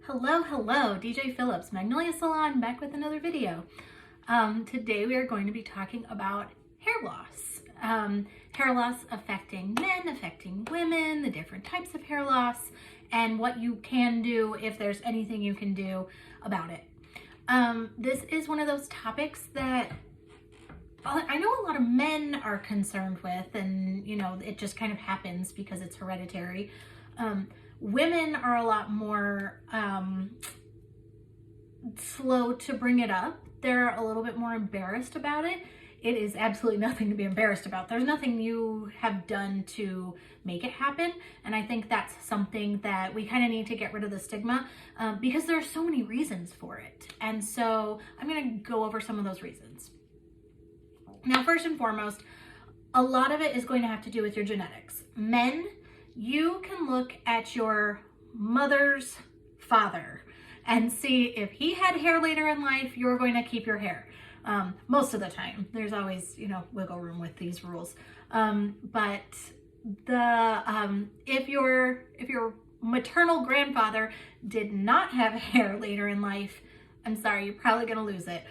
Hello, DJ Phillips, Magnolia Salon, back with another video. Today we are going to be talking about hair loss. Hair loss affecting men, affecting women, the different types of hair loss, and what you can do if there's anything you can do about it. This is one of those topics that I know a lot of men are concerned with, and it just kind of happens because it's hereditary. Women are a lot more slow to bring it up. They're a little bit more embarrassed about it. It is absolutely nothing to be embarrassed about. There's nothing you have done to make it happen. And I think that's something that we kind of need to get rid of the stigma because there are so many reasons for it. And so I'm going to go over some of those reasons. Now, first and foremost, a lot of it is going to have to do with your genetics. Men, you can look at your mother's father and see if he had hair later in life, you're going to keep your hair. Most of the time. There's always, wiggle room with these rules. But if your maternal grandfather did not have hair later in life, I'm sorry, you're probably going to lose it.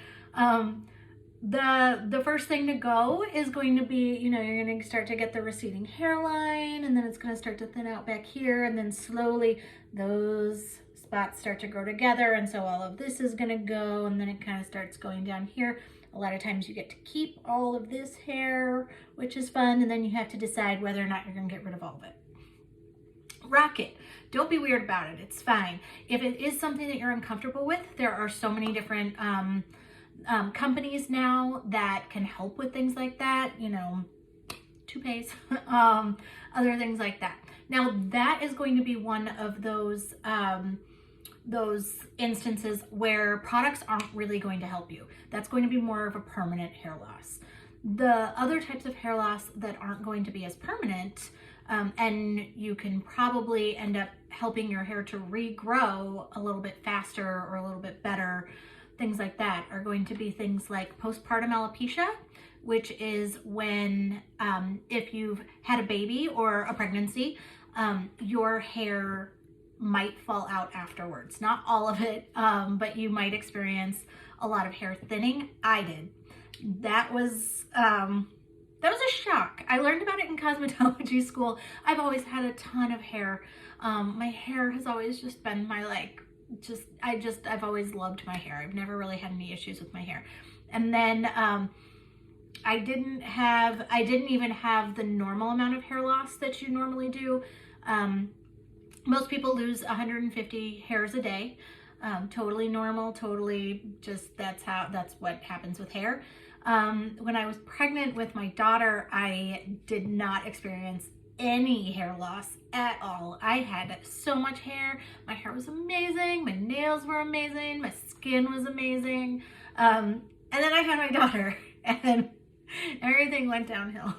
The first thing to go is going to be, you're going to start to get the receding hairline, and then it's going to start to thin out back here, and then slowly those spots start to grow together, and so all of this is going to go, and then it kind of starts going down here. A lot of times you get to keep all of this hair, which is fun, and then you have to decide whether or not you're going to get rid of all of it. Rock it. Don't be weird about it. It's fine. If it is something that you're uncomfortable with, there are so many different companies now that can help with things like that, toupees, other things like that. Now that is going to be one of those instances where products aren't really going to help you. That's going to be more of a permanent hair loss. The other types of hair loss that aren't going to be as permanent, and you can probably end up helping your hair to regrow a little bit faster or a little bit better, things like that, are going to be things like postpartum alopecia, which is when if you've had a baby or a pregnancy, your hair might fall out afterwards. Not all of it, but you might experience a lot of hair thinning. I did. That was a shock. I learned about it in cosmetology school. I've always had a ton of hair. My hair has always just been my I've always loved my hair. I've never really had any issues with my hair. And then I didn't even have the normal amount of hair loss that you normally do. Most people lose 150 hairs a day. Totally normal, totally just that's what happens with hair. When I was pregnant with my daughter, I did not experience any hair loss at all. I had so much hair. My hair was amazing. My nails were amazing. My skin was amazing. And then I had my daughter and everything went downhill.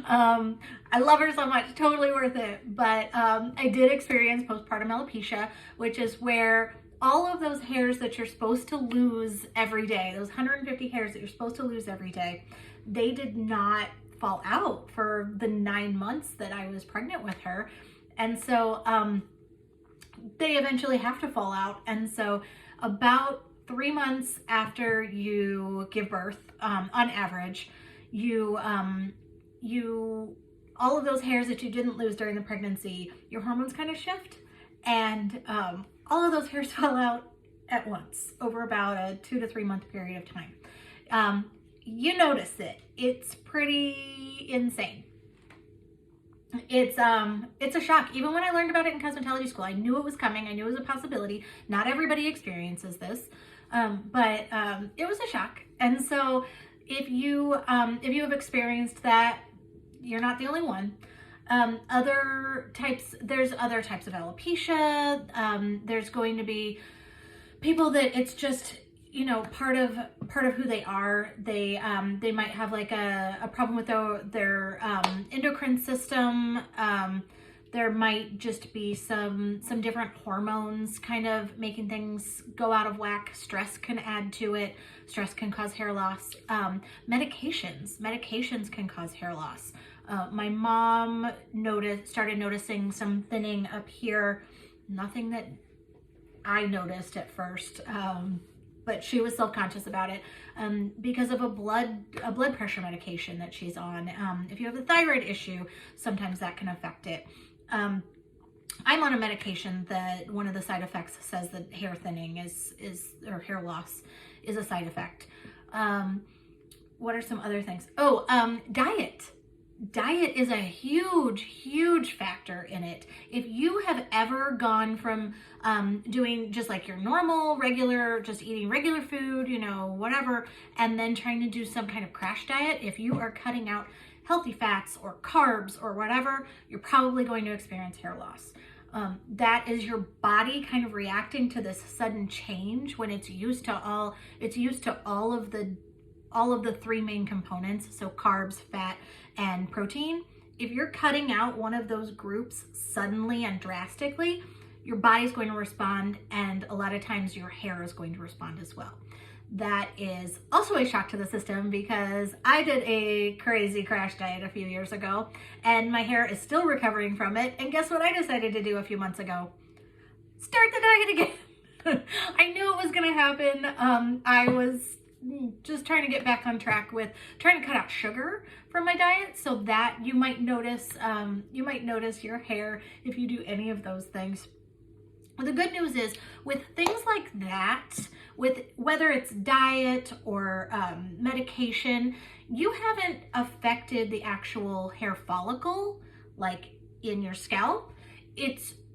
I love her so much, totally worth it. But I did experience postpartum alopecia, which is where all of those hairs that you're supposed to lose every day, those 150 hairs that you're supposed to lose every day, they did not fall out for the 9 months that I was pregnant with her. And so they eventually have to fall out. And so about 3 months after you give birth, on average, all of those hairs that you didn't lose during the pregnancy, your hormones kind of shift, and all of those hairs fall out at once over about a 2 to 3 month period of time. You notice it. It's pretty insane. It's a shock. Even when I learned about it in cosmetology school, I knew it was coming. I knew it was a possibility. Not everybody experiences this, but it was a shock. And so if you have experienced that, you're not the only one. There's other types of alopecia. There's going to be people that it's just, part of who they are. They might have like a problem with their endocrine system. There might just be some different hormones kind of making things go out of whack. Stress can add to it. Stress can cause hair loss. Medications can cause hair loss. My mom started noticing some thinning up here. Nothing that I noticed at first, but she was self-conscious about it because of a blood pressure medication that she's on. If you have a thyroid issue, sometimes that can affect it. I'm on a medication that one of the side effects says that hair thinning or hair loss is a side effect. What are some other things? Diet. Diet is a huge factor in it. If you have ever gone from doing just like your normal, regular, just eating regular food, whatever, and then trying to do some kind of crash diet, if you are cutting out healthy fats or carbs or whatever, you're probably going to experience hair loss. That is your body kind of reacting to this sudden change when it's used to all of the three main components, so carbs, fat, and protein. If you're cutting out one of those groups suddenly and drastically, your body's going to respond, and a lot of times your hair is going to respond as well. That is also a shock to the system because I did a crazy crash diet a few years ago and my hair is still recovering from it. And guess what I decided to do a few months ago? Start the diet again. I knew it was going to happen. I was just trying to get back on track with trying to cut out sugar from my diet, so that you might notice your hair if you do any of those things. Well, the good news is with things like that, with whether it's diet or medication, you haven't affected the actual hair follicle, like in your scalp.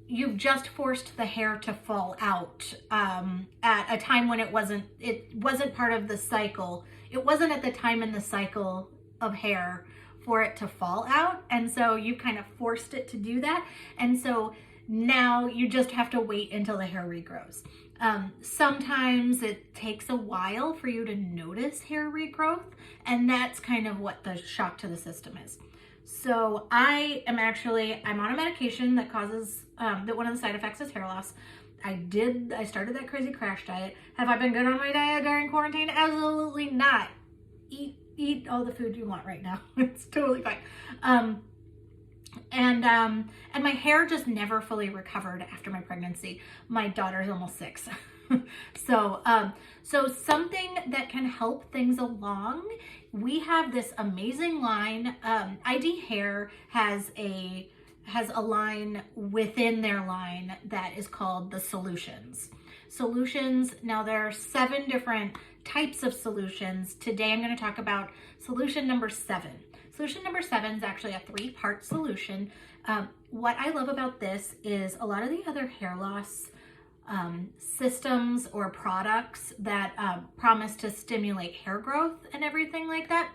You've just forced the hair to fall out at a time when it wasn't part of the cycle. It wasn't at the time in the cycle of hair for it to fall out. And so you kind of forced it to do that. And so now you just have to wait until the hair regrows. Sometimes it takes a while for you to notice hair regrowth, and that's kind of what the shock to the system is. So I'm on a medication that causes, that one of the side effects is hair loss. I started that crazy crash diet. Have I been good on my diet during quarantine? Absolutely not. Eat all the food you want right now. It's totally fine. And my hair just never fully recovered after my pregnancy. My daughter's almost 6. So something that can help things along, we have this amazing line. ID Hair has a line within their line that is called the Solutions. Now there are 7 different types of solutions. Today I'm going to talk about solution number 7. Solution number 7 is actually a 3-part solution. What I love about this is a lot of the other hair loss systems or products that promise to stimulate hair growth and everything like that.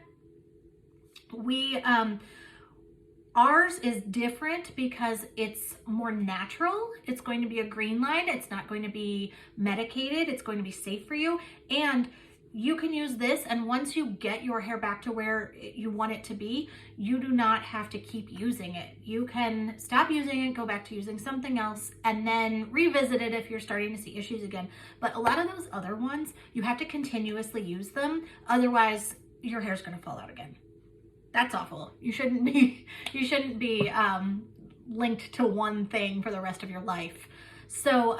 Ours is different because it's more natural. It's going to be a green line. It's not going to be medicated. It's going to be safe for you. And you can use this, and once you get your hair back to where you want it to be, you do not have to keep using it. You can stop using it, go back to using something else, and then revisit it if you're starting to see issues again. But a lot of those other ones, you have to continuously use them. Otherwise, your hair's going to fall out again. That's awful. You shouldn't be linked to one thing for the rest of your life. So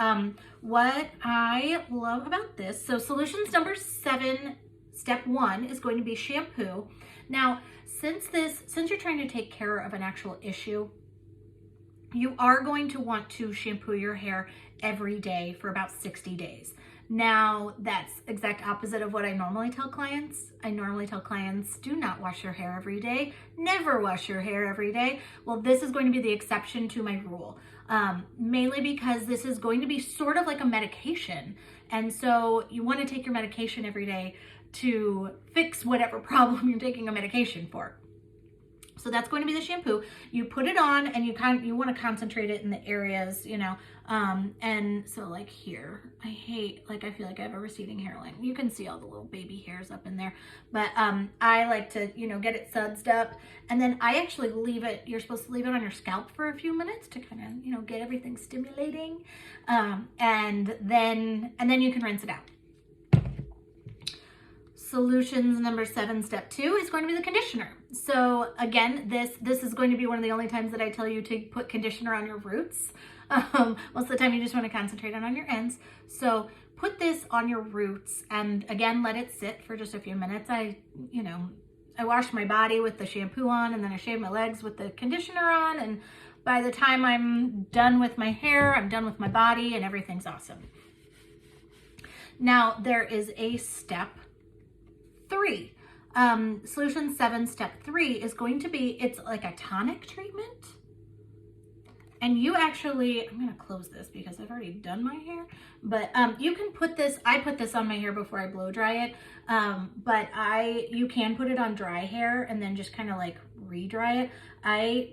what I love about this, so solutions number 7, step 1 is going to be shampoo. Now, since you're trying to take care of an actual issue, you are going to want to shampoo your hair every day for about 60 days. Now, that's exact opposite of what I normally tell clients. I normally tell clients, do not wash your hair every day. Never wash your hair every day. Well, this is going to be the exception to my rule, mainly because this is going to be sort of like a medication. And so you want to take your medication every day to fix whatever problem you're taking a medication for. So that's going to be the shampoo. You put it on and you want to concentrate it in the areas, and so like here, I feel like I have a receding hairline. You can see all the little baby hairs up in there, but I like to, get it sudsed up, and then I actually you're supposed to leave it on your scalp for a few minutes to kind of, get everything stimulating, and then you can rinse it out. Solutions number 7, step 2 is going to be the conditioner. So again, this is going to be one of the only times that I tell you to put conditioner on your roots. Most of the time you just want to concentrate on your ends. So put this on your roots and again, let it sit for just a few minutes. I wash my body with the shampoo on and then I shave my legs with the conditioner on. And by the time I'm done with my hair, I'm done with my body and everything's awesome. Now there is a step 3. Solution 7, step 3 is going to be, it's like a tonic treatment. And you actually, I'm going to close this because I've already done my hair, but you can put this, I put this on my hair before I blow dry it, but you can put it on dry hair and then just kind of like re-dry it. I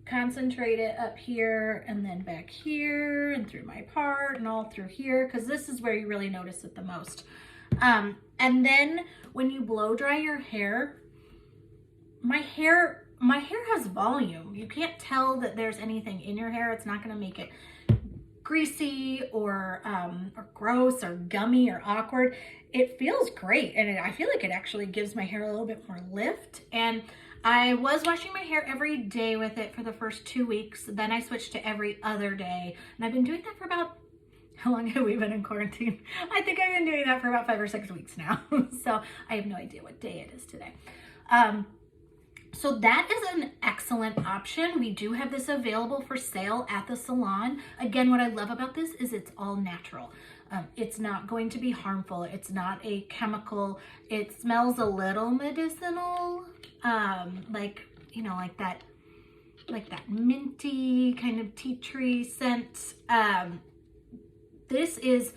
concentrate it up here and then back here and through my part and all through here because this is where you really notice it the most. And then when you blow dry your hair, my hair has volume. You can't tell that there's anything in your hair. It's not going to make it greasy or gross or gummy or awkward. It feels great. And I feel like it actually gives my hair a little bit more lift. And I was washing my hair every day with it for the first 2 weeks. Then I switched to every other day. And I've been doing that for about, how long have we been in quarantine? I think I've been doing that for about 5 or 6 weeks now. So I have no idea what day it is today. So that is an excellent option. We do have this available for sale at the salon. Again, what I love about this is it's all natural. It's not going to be harmful. It's not a chemical. It smells a little medicinal, like that minty kind of tea tree scent. This is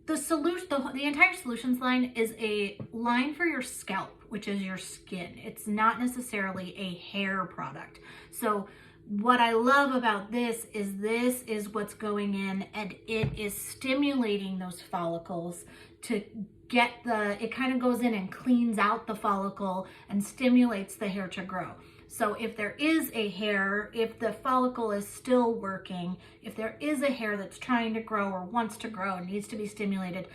the solution. The entire solutions line is a line for your scalp, which is your skin. It's not necessarily a hair product. So what I love about this is what's going in and it is stimulating those follicles to get it kind of goes in and cleans out the follicle and stimulates the hair to grow. So if there is a hair, if the follicle is still working, if there is a hair that's trying to grow or wants to grow and needs to be stimulated,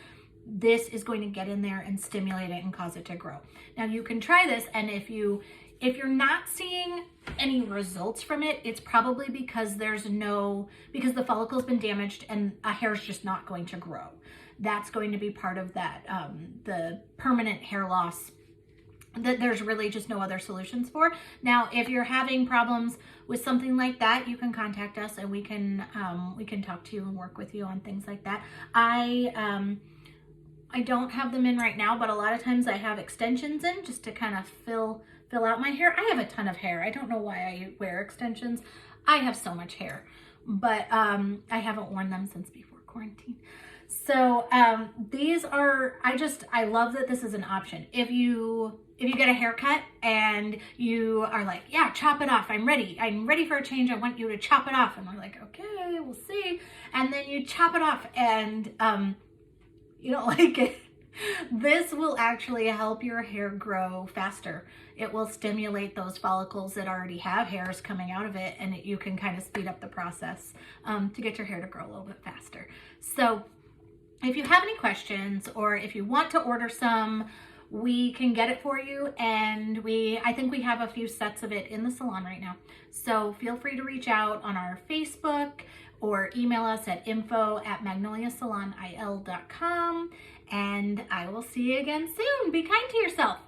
this is going to get in there and stimulate it and cause it to grow. Now you can try this, and if you're not seeing any results from it, it's probably because because the follicle's been damaged and a hair's just not going to grow. That's going to be part of that, the permanent hair loss that there's really just no other solutions for. Now, if you're having problems with something like that, you can contact us and we can talk to you and work with you on things like that. I don't have them in right now, but a lot of times I have extensions in just to kind of fill out my hair. I have a ton of hair. I don't know why I wear extensions. I have so much hair, but I haven't worn them since before quarantine. So these are, I love that this is an option. If you get a haircut and you are like, yeah, chop it off. I'm ready for a change. I want you to chop it off. And we're like, okay, we'll see. And then you chop it off and you don't like it. This will actually help your hair grow faster. It will stimulate those follicles that already have hairs coming out of it, and you can kind of speed up the process to get your hair to grow a little bit faster. So if you have any questions or if you want to order some, we can get it for you, and I think we have a few sets of it in the salon right now. So feel free to reach out on our Facebook or email us at info@magnoliasalonil.com, and I will see you again soon. Be kind to yourself.